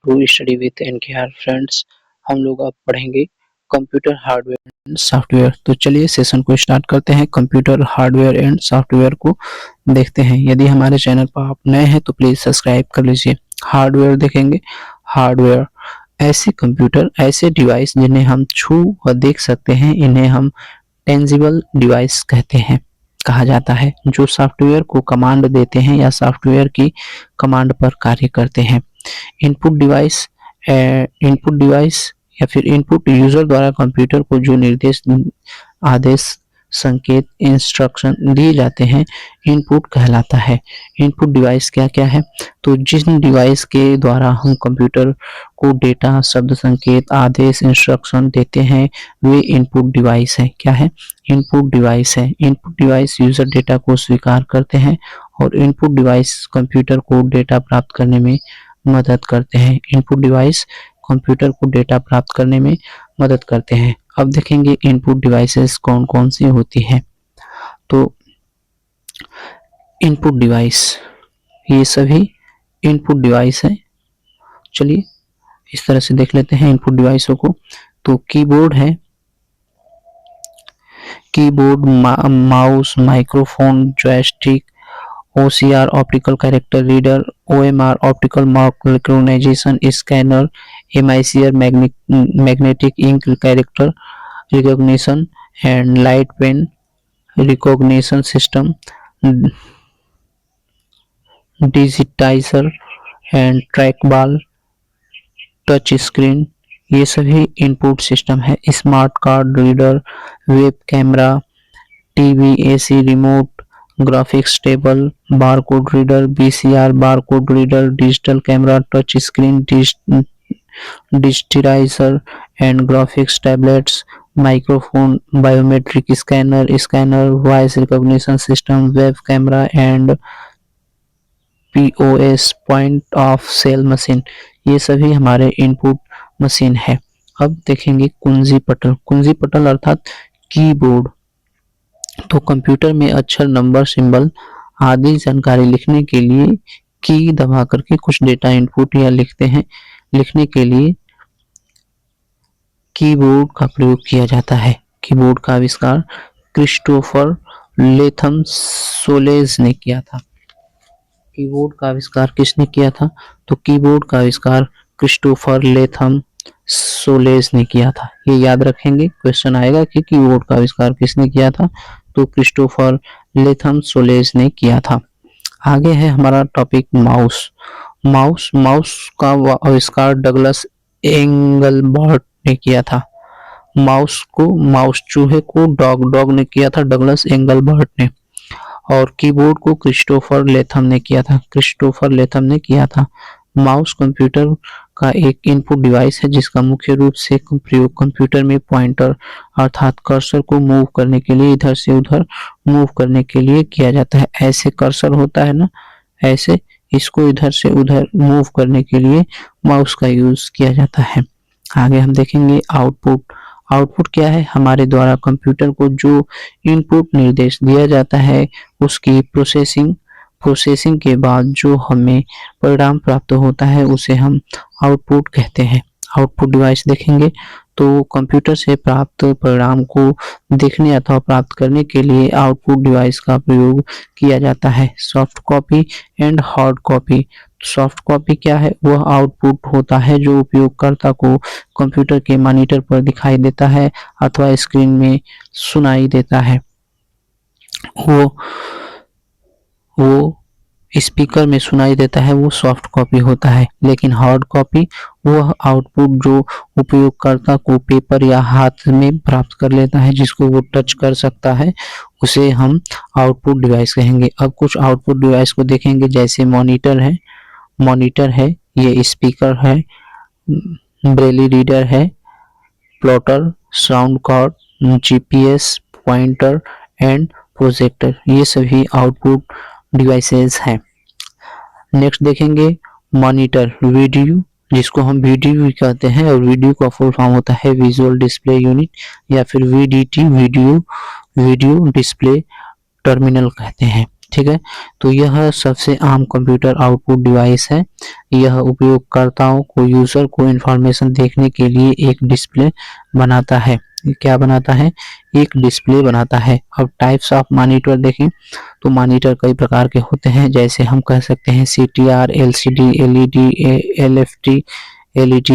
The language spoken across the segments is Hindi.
To study with NKR friends. हम लोग अब पढ़ेंगे कंप्यूटर हार्डवेयर एंड सॉफ्टवेयर। तो चलिए सेशन को स्टार्ट करते हैं। कंप्यूटर हार्डवेयर एंड सॉफ्टवेयर को देखते हैं। यदि हमारे चैनल पर आप नए हैं तो प्लीज सब्सक्राइब कर लीजिए। हार्डवेयर देखेंगे। हार्डवेयर ऐसे कंप्यूटर, ऐसे डिवाइस जिन्हें हम छू व देख सकते हैं, इन्हें हम टेंजिबल डिवाइस कहते हैं, कहा जाता है, जो सॉफ्टवेयर को कमांड देते हैं या सॉफ्टवेयर की कमांड पर कार्य करते हैं। इनपुट डिवाइस या फिर इनपुट यूजर द्वारा कंप्यूटर को जो निर्देश, आदेश, संकेत, इंस्ट्रक्शन दिए जाते हैं, इनपुट कहलाता है। इनपुट डिवाइस क्या क्या है? तो जिन डिवाइस के द्वारा हम कंप्यूटर को डेटा, शब्द, संकेत, आदेश, इंस्ट्रक्शन देते हैं, वे इनपुट डिवाइस है। क्या है? इनपुट डिवाइस है। इनपुट डिवाइस यूजर डेटा को स्वीकार करते हैं और इनपुट डिवाइस कंप्यूटर को डेटा प्राप्त करने में मदद करते हैं। इनपुट डिवाइस कंप्यूटर को डेटा प्राप्त करने में मदद करते हैं। अब देखेंगे इनपुट डिवाइसेस कौन कौन सी होती है। तो इनपुट डिवाइस, ये सभी इनपुट डिवाइस है। चलिए इस तरह से देख लेते हैं इनपुट डिवाइसों को। तो कीबोर्ड है, keyboard, mouse, microphone, joystick, OCR optical character reader, OMR optical mark recognition scanner, MICR magnetic ink character recognition and light pen recognition system, digitizer and track ball, touch screen, ये सभी इनपुट सिस्टम है। Smart card reader, web camera, TV, AC remote, graphics table, barcode reader, BCR barcode reader, digital camera, touch screen, digitizer and graphics tablets, microphone, biometric scanner, voice recognition system, web camera and POS point of sale machine, ये सभी हमारे इनपुट मशीन है। अब देखेंगे कुंजी पटल। कुंजी पटल अर्थात कीबोर्ड। तो कंप्यूटर में अक्षर, नंबर, सिंबल आदि जानकारी लिखने के लिए की दबा करके कुछ डेटा इनपुट या लिखते हैं, लिखने के लिए कीबोर्ड का प्रयोग किया जाता है। कीबोर्ड का आविष्कार क्रिस्टोफर लेथम सोलेज ने किया था। कीबोर्ड का आविष्कार किसने किया था? तो कीबोर्ड का आविष्कार क्रिस्टोफर लेथम सोलेज ने किया था। ये याद रखेंगे, क्वेश्चन आएगा कि कीबोर्ड का आविष्कार किसने किया था, तो क्रिस्टोफर लेथम सोलेज ने किया था। आगे है हमारा टॉपिक माउस। माउस का आविष्कार डगलस एंगलबर्ट ने किया था। माउस चूहे को डॉग ने किया था, डगलस एंगलबर्ट ने। और कीबोर्ड को क्रिस्टोफर लेथम ने किया था। माउस कंप्यूटर का एक इनपुट डिवाइस है जिसका मुख्य रूप से प्रयोग कंप्यूटर में पॉइंटर अर्थात कर्सर को मूव करने के लिए, इधर से उधर मूव करने के लिए किया जाता है। ऐसे कर्सर होता है ना, ऐसे इसको इधर से उधर मूव करने के लिए माउस का यूज किया जाता है। आगे हम देखेंगे आउटपुट। आउटपुट क्या है? हमारे द्वारा कंप्यूटर को जो इनपुट निर्देश दिया जाता है उसकी प्रोसेसिंग के बाद जो हमें परिणाम प्राप्त होता है उसे हम आउटपुट कहते हैं। आउटपुट डिवाइस देखेंगे तो कंप्यूटर से प्राप्त परिणाम को देखने अथवा प्राप्त करने के लिए आउटपुट डिवाइस का प्रयोग किया जाता है। Soft copy and hard copy. Soft copy क्या है? वह आउटपुट होता है जो उपयोगकर्ता को कंप्यूटर के मॉनिटर पर दिखाई देता है अथवा स्क्रीन में सुनाई देता है। वो स्पीकर में सुनाई देता है, वो सॉफ्ट कॉपी होता है। लेकिन हार्ड कॉपी वह आउटपुट जो उपयोगकर्ता को पेपर या हाथ में प्राप्त कर लेता है, जिसको वो टच कर सकता है, उसे हम आउटपुट डिवाइस कहेंगे। अब कुछ आउटपुट डिवाइस को देखेंगे, जैसे मॉनिटर है, ये स्पीकर है, ब्रेली रीडर है, plotter, sound card, GPS, pointer and projector, ये सभी आउटपुट डिवाइसेस हैं। नेक्स्ट देखेंगे मॉनिटर, वीडियो, जिसको हम वीडियो भी कहते हैं, और वीडियो का फुल फॉर्म होता है विजुअल डिस्प्ले यूनिट या फिर VDT, वीडियो डिस्प्ले टर्मिनल कहते हैं। ठीक है। तो यह सबसे आम कंप्यूटर आउटपुट डिवाइस है। यह उपयोगकर्ताओं को यूजर को इंफॉर्मेशन देखने के लिए एक डिस्प्ले बनाता है। क्या बनाता है? एक डिस्प्ले बनाता है। अब टाइप्स ऑफ मॉनिटर देखें तो मॉनिटर कई प्रकार के होते हैं, जैसे हम कह सकते हैं CTR, LCD, LED, LFT, LED,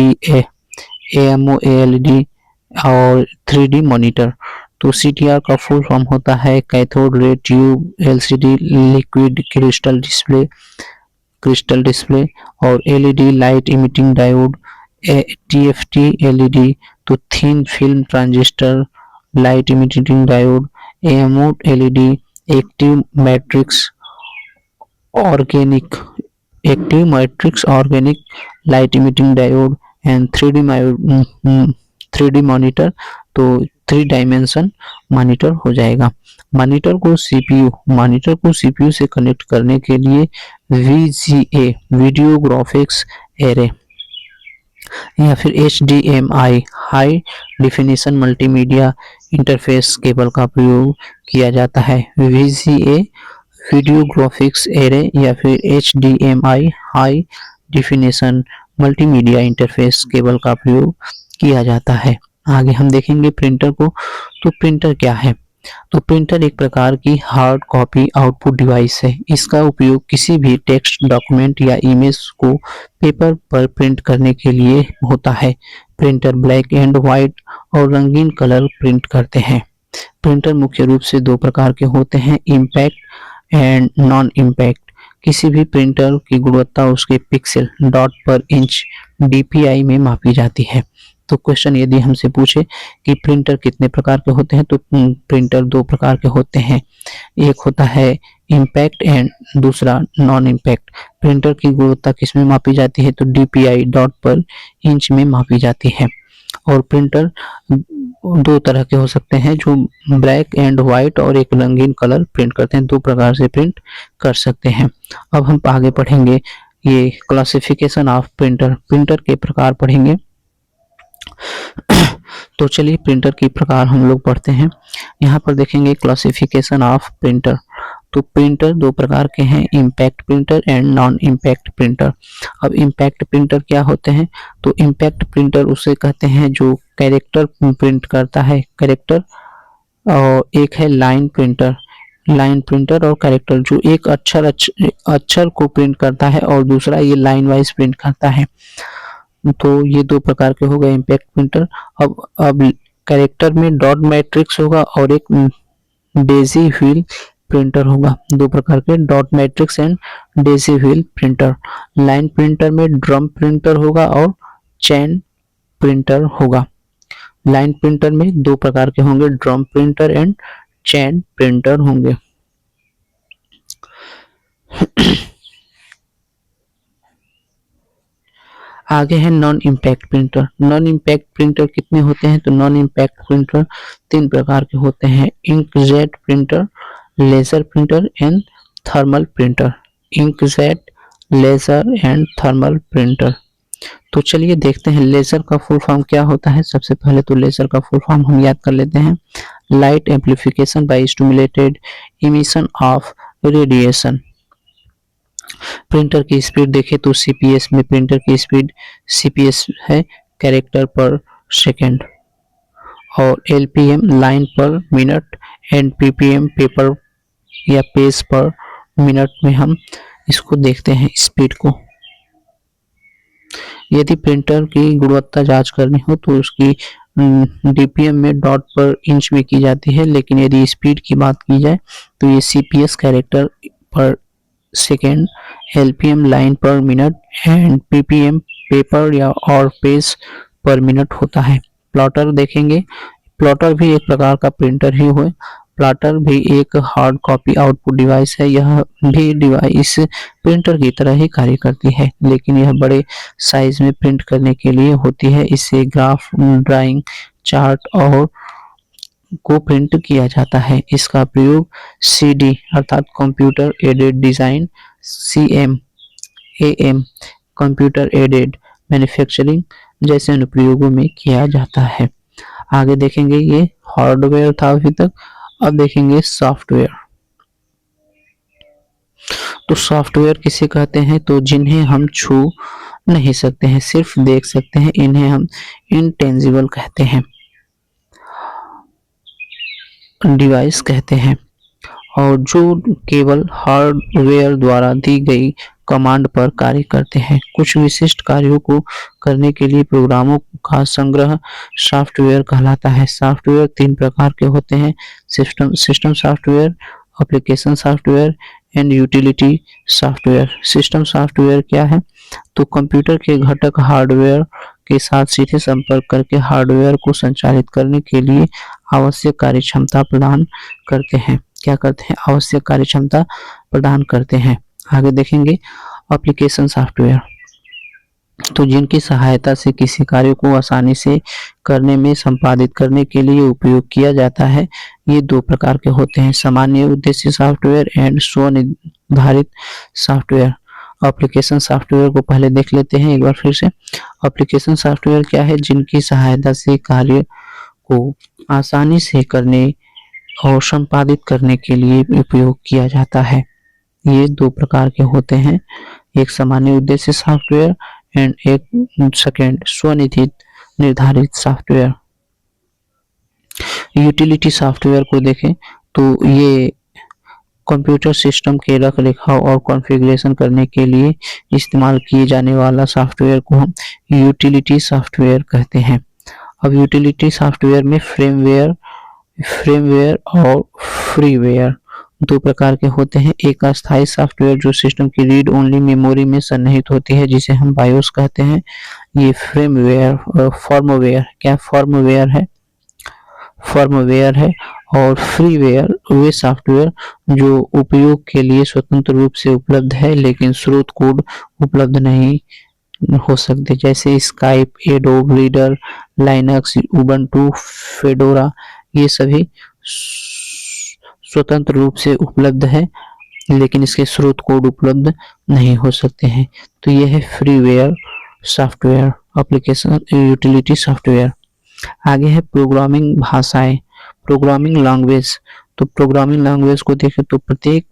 AMO, ALD और 3D मॉनिटर। तो CTR का फुल फॉर्म होता है cathode ray tube, LCD liquid crystal display और LED light emitting diode, TFT LED तो thin film transistor light emitting diode, AMO LED active matrix organic light emitting diode and 3D monitor तो 3 डायमेंशन मॉनिटर हो जाएगा। मॉनिटर को सीपीयू से कनेक्ट करने के लिए VGA वीडियो ग्राफिक्स एरे या फिर HDMI high definition multimedia interface cable का प्रयोग किया जाता है। VGA वीडियो ग्राफिक्स एरे या फिर HDMI high definition multimedia interface cable का प्रयोग किया जाता है। आगे हम देखेंगे प्रिंटर को। तो प्रिंटर क्या है? तो प्रिंटर एक प्रकार की हार्ड कॉपी आउटपुट डिवाइस है। इसका उपयोग किसी भी टेक्स्ट, डॉक्यूमेंट या इमेज को पेपर पर प्रिंट करने के लिए होता है। प्रिंटर ब्लैक एंड व्हाइट और रंगीन कलर प्रिंट करते हैं। प्रिंटर मुख्य रूप से दो प्रकार के होते हैं, इम्पैक्ट एंड नॉन इम्पैक्ट। किसी भी प्रिंटर की गुणवत्ता उसके पिक्सल, डॉट पर इंच, DPI में मापी जाती है। तो क्वेश्चन यदि हमसे पूछे कि प्रिंटर कितने प्रकार के होते हैं, तो प्रिंटर दो प्रकार के होते हैं। एक होता है इम्पैक्ट एंड दूसरा नॉन इम्पैक्ट। प्रिंटर की गुणवत्ता किसमें मापी जाती है? तो DPI, डॉट पर इंच में मापी जाती है। और प्रिंटर दो तरह के हो सकते हैं, जो ब्लैक एंड व्हाइट और एक रंगीन कलर प्रिंट करते हैं। दो प्रकार से प्रिंट कर सकते हैं। अब हम आगे पढ़ेंगे ये क्लासिफिकेशन ऑफ प्रिंटर के प्रकार पढ़ेंगे। तो चलिए प्रिंटर की प्रकार हम लोग पढ़ते हैं। यहाँ पर देखेंगे क्लासिफिकेशन ऑफ प्रिंटर। तो प्रिंटर दो प्रकार के हैं, impact printer and non impact printer. अब इम्पैक्ट प्रिंटर क्या होते हैं? तो इम्पैक्ट प्रिंटर उसे कहते हैं जो कैरेक्टर प्रिंट करता है, कैरेक्टर। और एक है लाइन प्रिंटर और कैरेक्टर, जो एक अक्षर को प्रिंट करता है और दूसरा ये लाइन वाइज प्रिंट करता है। तो ये दो प्रकार के हो गए इम्पैक्ट प्रिंटर। अब कैरेक्टर में डॉट मैट्रिक्स होगा और एक डेजी व्हील प्रिंटर होगा। दो प्रकार के dot matrix and Daisy wheel printer. Line printer में ड्रम प्रिंटर होगा और चैन प्रिंटर होगा। लाइन प्रिंटर में दो प्रकार के होंगे, drum printer and chain printer होंगे। आगे है non impact printer. Non impact printer कितने होते हैं? तो नॉन इम्पैक्ट प्रिंटर तीन प्रकार के होते हैं, inkjet printer, laser printer and thermal printer. Inkjet, laser and thermal printer. तो चलिए देखते हैं लेजर का फुल फॉर्म क्या होता है। सबसे पहले तो लेजर का फुल फॉर्म हम याद कर लेते हैं, light amplification by stimulated emission of radiation. Printer की स्पीड देखें तो CPS में प्रिंटर की स्पीड CPS है, कैरेक्टर पर सेकेंड। और LPM लाइन पर मिनट एंड PPM पेपर या पेज पर मिनट में हम इसको देखते हैं स्पीड को। यदि प्रिंटर की गुणवत्ता जांच करनी हो तो उसकी DPM में डॉट पर इंच में की जाती है, लेकिन यदि स्पीड की बात की जाए तो ये CPS कैरेक्टर पर सेकेंड, LPM लाइन पर मिनट एंड PPM पेपर या और पेज पर मिनट होता है। प्लॉटर देखेंगे, प्लॉटर भी एक प्रकार का प्रिंटर ही हुए। प्लॉटर भी एक हार्ड कॉपी आउटपुट डिवाइस है। यह भी डिवाइस प्रिंटर की तरह ही कार्य करती है, लेकिन यह बड़े साइज में प्रिंट करने के लिए होती है। इससे ग्राफ, ड्राइंग, चार्ट और को प्रिंट किया जाता है। इसका प्रयोग CD अर्थात computer aided design, CM, AM computer aided manufacturing जैसे अनुप्रयोगों में किया जाता है। आगे देखेंगे, ये हार्डवेयर था अभी तक। अब देखेंगे सॉफ्टवेयर। तो सॉफ्टवेयर किसे कहते हैं, तो जिन्हें हम छू नहीं सकते हैं, सिर्फ देख सकते हैं, इन्हें हम इनटेंजिबल कहते हैं, डिवाइस कहते हैं, और जो केवल हार्डवेयर द्वारा दी गई कमांड पर कार्य करते हैं। कुछ विशिष्ट कार्यों को करने के लिए प्रोग्रामों का संग्रह सॉफ्टवेयर कहलाता है। सॉफ्टवेयर 3 प्रकार के होते हैं: system software, application software and utility software. System software क्या है, तो कंप्यूटर के घटक हार्डवेयर के साथ सीधे संपर्क करके हार्डवेयर को संचालित करने के लिए आवश्यक कार्यक्षमता प्रदान करते हैं। क्या करते हैं, आवश्यक कार्यक्षमता प्रदान करते हैं। आगे देखेंगे एप्लीकेशन सॉफ्टवेयर, तो जिनकी सहायता से किसी कार्य को आसानी से करने में संपादित करने के लिए उपयोग किया जाता है। ये 2 प्रकार के होते हैं: सामान्य उद्देश्य सॉफ्टवेयर एंड स्वनिर्धारित सॉफ्टवेयर। एप्लीकेशन सॉफ्टवेयर को पहले देख लेते हैं एक बार फिर से। एप्लीकेशन सॉफ्टवेयर क्या है, जिनकी सहायता से कार्य को आसानी से करने और संपादित करने के लिए उपयोग किया जाता है। ये 2 प्रकार के होते हैं, एक सामान्य उद्देश्य सॉफ्टवेयर एंड एक सेकंड निर्धारित सॉफ्टवेयर। यूटिलिटी सॉफ्टवेयर को देखें तो ये कंप्यूटर सिस्टम के रख रखाव और कॉन्फ़िगरेशन करने के लिए इस्तेमाल किए जाने वाला सॉफ्टवेयर को हम यूटिलिटी सॉफ्टवेयर कहते हैं। अब यूटिलिटी सॉफ्टवेयर में फ्रेमवेयर और फ्रीवेयर 2 प्रकार के होते हैं। एक अस्थायी सॉफ्टवेयर जो सिस्टम की रीड ओनली मेमोरी में सन्निहित होती है, जिसे हम बायोस कहते हैं। ये फर्मवेयर है और फ्रीवेयर वे सॉफ्टवेयर जो उपयोग के लिए स्वतंत्र रूप से उपलब्ध है लेकिन स्रोत कोड उपलब्ध नहीं हो सकते, जैसे Skype, adobe reader, Linux, Ubuntu, fedora. ये सभी स्वतंत्र रूप से उपलब्ध है लेकिन इसके स्रोत कोड उपलब्ध नहीं हो सकते हैं। तो यह है freeware software, application utility software. आगे है प्रोग्रामिंग भाषाएं, प्रोग्रामिंग लैंग्वेज। तो प्रोग्रामिंग लैंग्वेज को देखें तो प्रत्येक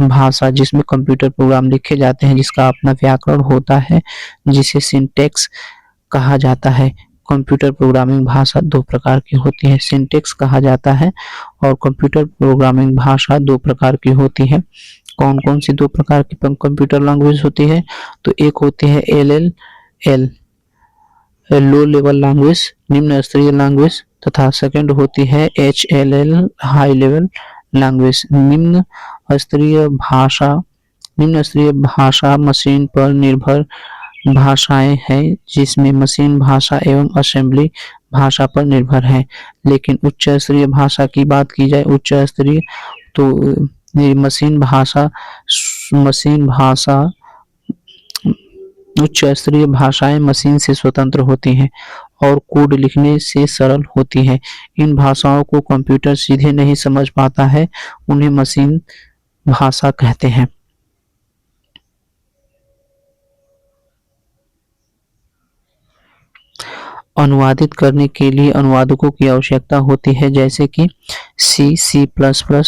भाषा जिसमें कंप्यूटर प्रोग्राम लिखे जाते हैं जिसका अपना व्याकरण होता है, जिसे सिंटैक्स कहा जाता है। कंप्यूटर प्रोग्रामिंग भाषा 2 प्रकार की होती है, सिंटैक्स कहा जाता है, और कंप्यूटर प्रोग्रामिंग भाषा 2 प्रकार की होती है। कौन कौन सी 2 प्रकार की कंप्यूटर लैंग्वेज होती है, तो एक होती है LLL, लो लेवल लैंग्वेज, निम्न स्तरीय लैंग्वेज, तथा सेकंड होती है HLL, हाई लेवल लैंग्वेज। निम्न स्तरीय भाषा मशीन पर निर्भर भाषाएं हैं, जिसमें मशीन भाषा एवं असेंबली भाषा पर निर्भर है। लेकिन उच्च स्तरीय भाषा की बात की जाए, उच्च स्तरीय, तो उच्च स्तरीय भाषाएं मशीन से स्वतंत्र होती हैं और कोड लिखने से सरल होती है। इन भाषाओं को कंप्यूटर सीधे नहीं समझ पाता है, उन्हें मशीन भाषा कहते हैं। अनुवादित करने के लिए अनुवादकों की आवश्यकता होती है, जैसे कि C++,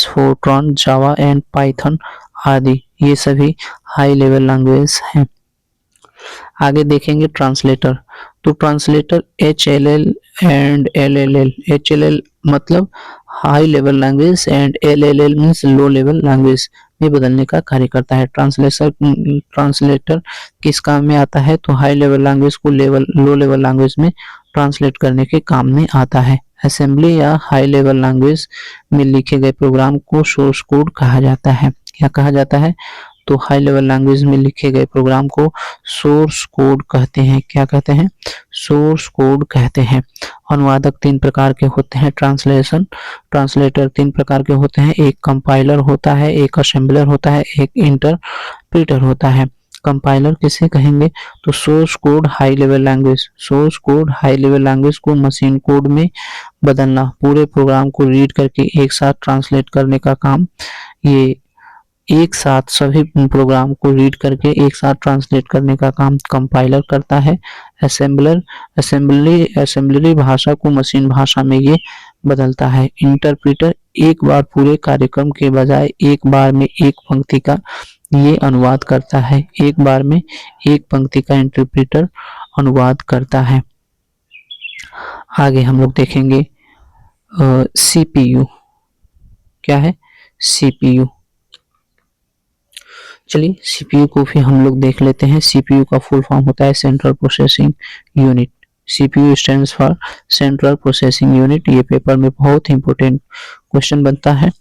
Fortran, Java and Python आदि। ये सभी हाई लेवल लैंग्वेज हैं। आगे देखेंगे ट्रांसलेटर। तो translator HLL and LLL, HLL मतलब high level language and LLL means low level language में बदलने का कार्य करता है। ट्रांसलेटर किस काम में आता है, तो हाई लेवल लैंग्वेज को लो लेवल लैंग्वेज में ट्रांसलेट करने के काम में आता है। असेंबली या हाई लेवल लैंग्वेज में लिखे गए प्रोग्राम को सोर्स कोड कहा जाता है। क्या कहा जाता है, तो हाई लेवल लैंग्वेज में लिखे गए प्रोग्राम को सोर्स कोड कहते हैं। क्या कहते हैं, सोर्स कोड कहते हैं। अनुवादक 3 प्रकार के होते हैं। ट्रांसलेटर 3 प्रकार के होते हैं, एक कंपाइलर होता है, एक असेंबलर होता है, एक इंटरप्रेटर होता है। कंपाइलर किसे कहेंगे, तो source code high level language को मशीन कोड में बदलना, पूरे प्रोग्राम को रीड करके एक साथ ट्रांसलेट करने का काम, ये एक साथ सभी प्रोग्राम को रीड करके एक साथ ट्रांसलेट करने का काम कंपाइलर करता है। असेंबली भाषा को मशीन भाषा में ये बदलता है। इंटरप्रेटर एक बार पूरे कार्यक्रम के बजाय एक बार में एक पंक्ति का ये अनुवाद करता है, एक बार में एक पंक्ति का इंटरप्रेटर अनुवाद करता है। आगे हम लोग देखेंगे सीपीयू क्या है। सीपीयू, चलिए सीपीयू को भी हम लोग देख लेते हैं। सीपीयू का फुल फॉर्म होता है central processing unit. CPU stands for central processing unit. ये पेपर में बहुत इंपॉर्टेंट क्वेश्चन बनता है।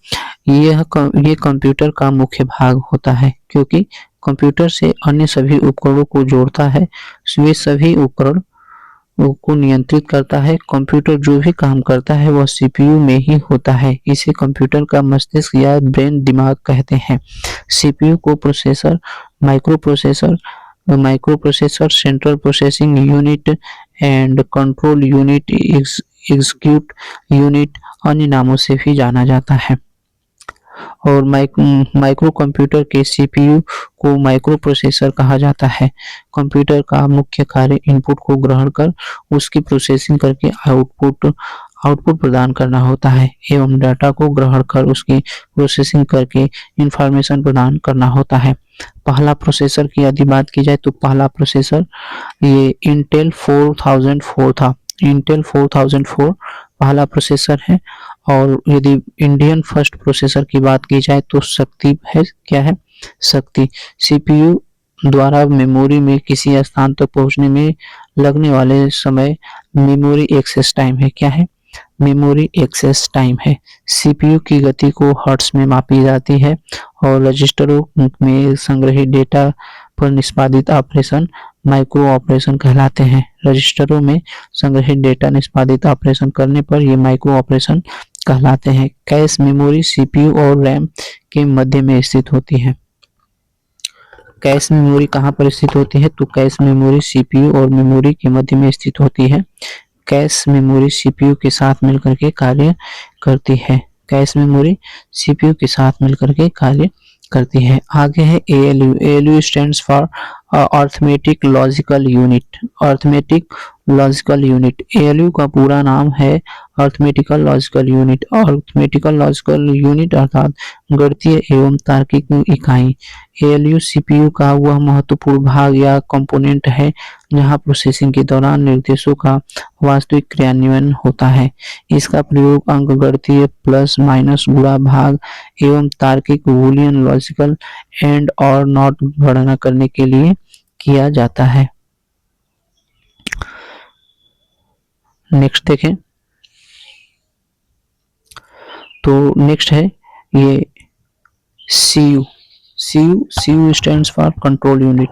ये कंप्यूटर का मुख्य भाग होता है, क्योंकि कंप्यूटर से अन्य सभी उपकरणों को जोड़ता है। वे सभी उपकरण को नियंत्रित करता है। कंप्यूटर जो भी काम करता है वह सीपीयू में ही होता है। इसे कंप्यूटर का मस्तिष्क या ब्रेन दिमाग कहते हैं। सीपीयू को processor, micro processor, central processing unit and control unit, execute unit अन्य नामों से भी जाना जाता है। और माइक्रो कंप्यूटर के सीपीयू को माइक्रो प्रोसेसर कहा जाता है। कंप्यूटर का मुख्य कार्य इनपुट को ग्रहण कर उसकी प्रोसेसिंग करके आउटपुट प्रदान करना होता है, एवं डाटा को ग्रहण कर उसकी प्रोसेसिंग करके इंफॉर्मेशन प्रदान करना होता है। पहला प्रोसेसर की यदि बात की जाए तो पहला प्रोसेसर ये इंटेल 4004 था। इंटेल 4004 पहला प्रोसेसर है। और यदि इंडियन फर्स्ट प्रोसेसर की बात की जाए तो शक्ति है। क्या है? शक्ति। सीपीयू द्वारा मेमोरी में किसी स्थान तक पहुंचने में लगने वाले समय मेमोरी एक्सेस टाइम है। क्या है? मेमोरी एक्सेस टाइम है। सीपीयू की गति को हर्ट्ज में मापी जाती है और रजिस्टरों में संग्रहित डेटा पर निष्पादित ऑपरेशन माइक्रो ऑपरेशन कहलाते हैं। रजिस्टरों में संग्रहित डेटा निष्पादित ऑपरेशन करने पर ये माइक्रो ऑपरेशन कहलाते हैं। कैश मेमोरी सीपीयू और रैम के मध्य में स्थित होती है। कैश मेमोरी कहाँ पर स्थित होती है? तो कैश मेमोरी सीपीयू और मेमोरी के मध्य में स्थित होती है। कैश मेमोरी सीपीयू के साथ मिलकर के कार्य करती है। कैश मेमोरी सीपीयू के साथ मिलकर के कार्य करती है। आगे है ALU. ALU stands for arithmetic logical unit. Arithmetic logical unit. ALU का पूरा नाम है arithmetical logical unit. Arithmetical logical unit अर्थात गणितीय एवं तार्किक इकाई। एएलयू सीपीयू का वह महत्वपूर्ण भाग या कंपोनेंट है जहां प्रोसेसिंग के दौरान निर्देशों का वास्तविक क्रियान्वयन होता है। इसका प्रयोग अंकगणितीय प्लस माइनस गुणा भाग एवं तार्किक बूलियन लॉजिकल एंड और नॉट गणना करने के लिए किया जाता है। नेक्स्ट देखें तो नेक्स्ट है ये CU. CU stands for control unit.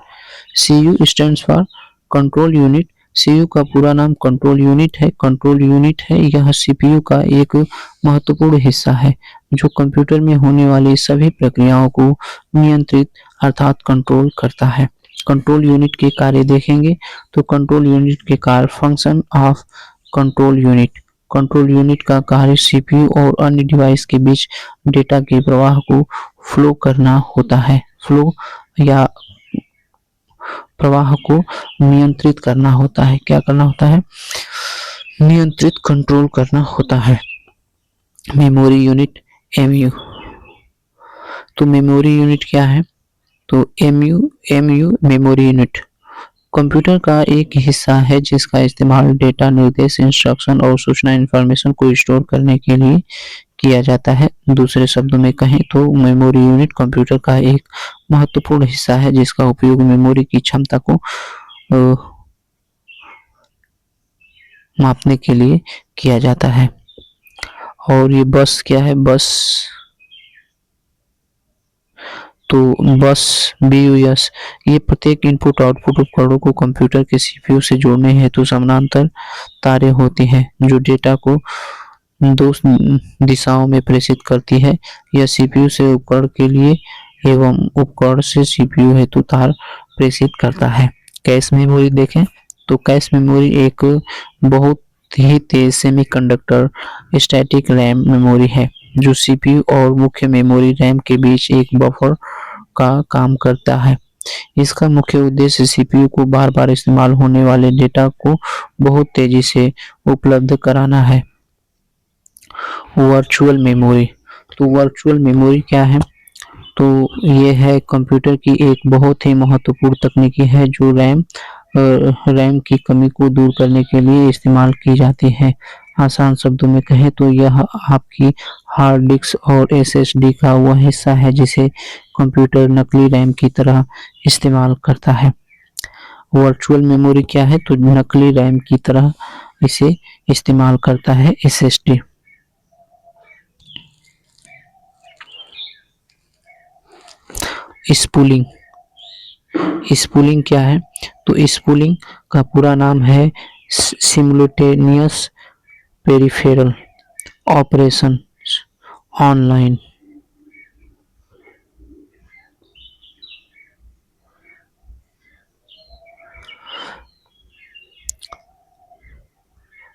CU stands for control unit. CU का पूरा नाम कंट्रोल यूनिट है। कंट्रोल यूनिट है यह सीपीयू का एक महत्वपूर्ण हिस्सा है जो कंप्यूटर में होने वाली सभी प्रक्रियाओं को नियंत्रित अर्थात कंट्रोल करता है। कंट्रोल यूनिट के कार्य देखेंगे तो कंट्रोल यूनिट के कार्य function of control unit. Control unit का कार्य सीपीयू और अन्य डिवाइस के बीच डेटा के प्रवाह को फ्लो करना होता है। फ्लो या प्रवाह को नियंत्रित करना होता है। क्या करना होता है? नियंत्रित, कंट्रोल करना होता है। Memory unit MU. तो मेमोरी यूनिट क्या है? तो एमयू मेमोरी यूनिट कंप्यूटर का एक हिस्सा है जिसका इस्तेमाल डेटा, निर्देश, इंस्ट्रक्शन और सूचना इंफॉर्मेशन को स्टोर करने के लिए किया जाता है। दूसरे शब्दों में कहें तो मेमोरी यूनिट कंप्यूटर का एक महत्वपूर्ण हिस्सा है जिसका उपयोग मेमोरी की क्षमता को मापने के लिए किया जाता है। और ये बस क्या है? बस तो बस BUS ये प्रत्येक इनपुट आउटपुट उपकरणों को कंप्यूटर के सीपीयू से जोड़ने हेतु समानांतर तारें होती हैं जो डेटा को दो दिशाओं में प्रेषित करती है। यह सीपीयू से उपकरण के लिए एवं उपकरण से सीपीयू हेतु तार प्रेषित करता है। कैश मेमोरी देखें तो कैश मेमोरी एक बहुत ही तेज सेमीकंडक्टर स्टैटिक रैम मेमोरी है जो सीपीयू और मुख्य मेमोरी रैम के बीच एक बफर का काम करता है। इसका मुख्य उद्देश्य सीपीयू को बार बार इस्तेमाल होने वाले डेटा को बहुत तेजी से उपलब्ध कराना है। Virtual memory. तो वर्चुअल मेमोरी क्या है? तो ये है कंप्यूटर की एक बहुत ही महत्वपूर्ण तकनीकी है जो रैम की कमी को दूर करने के लिए इस्तेमाल की जाती है। आसान शब्दों में कहें तो यह आपकी हार्ड डिस्क और एसएसडी का वह हिस्सा है जिसे कंप्यूटर नकली रैम की तरह इस्तेमाल करता है। वर्चुअल मेमोरी क्या है? तो नकली रैम की तरह इसे इस्तेमाल करता है एसएसडी। स्पूलिंग, स्पूलिंग क्या है? तो स्पूलिंग का पूरा नाम है सिमुलेटेनियस पेरिफेरल ऑपरेशन ऑनलाइन।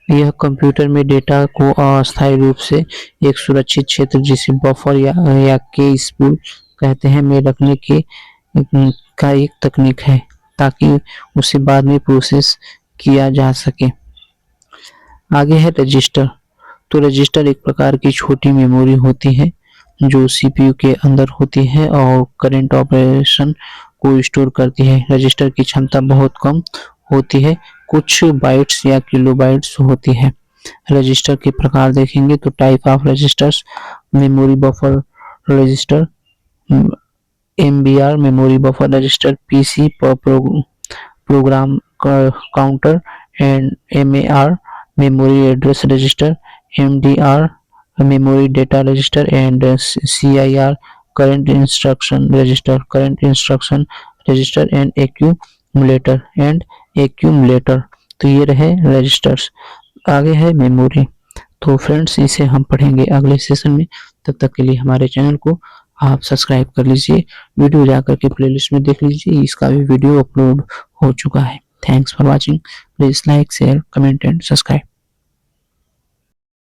यह कंप्यूटर में डेटा को अस्थायी रूप से एक सुरक्षित क्षेत्र जिसे बफर या के स्पूल कहते हैं में रखने के का एक तकनीक है ताकि उसे बाद में प्रोसेस किया जा सके। आगे है रजिस्टर। तो रजिस्टर एक प्रकार की छोटी मेमोरी होती है जो सीपीयू के अंदर होती है और करंट ऑपरेशन को स्टोर करती है। रजिस्टर की क्षमता बहुत कम होती है, कुछ बाइट्स या किलोबाइट्स होती है। रजिस्टर के प्रकार देखेंगे तो type of registers, memory buffer register, MBR memory buffer register, PC program counter and MAR memory address register, MDR memory data register and CIR current instruction register and accumulator। तो ये रहे रजिस्टर्स। आगे है मेमोरी। तो फ्रेंड्स इसे हम पढ़ेंगे अगले सेशन में। तब तक के लिए हमारे चैनल को आप सब्सक्राइब कर लीजिए, वीडियो जाकर के प्लेलिस्ट में देख लीजिए, इसका भी वीडियो अपलोड हो चुका है। Thanks for watching. Please like share comment and subscribe.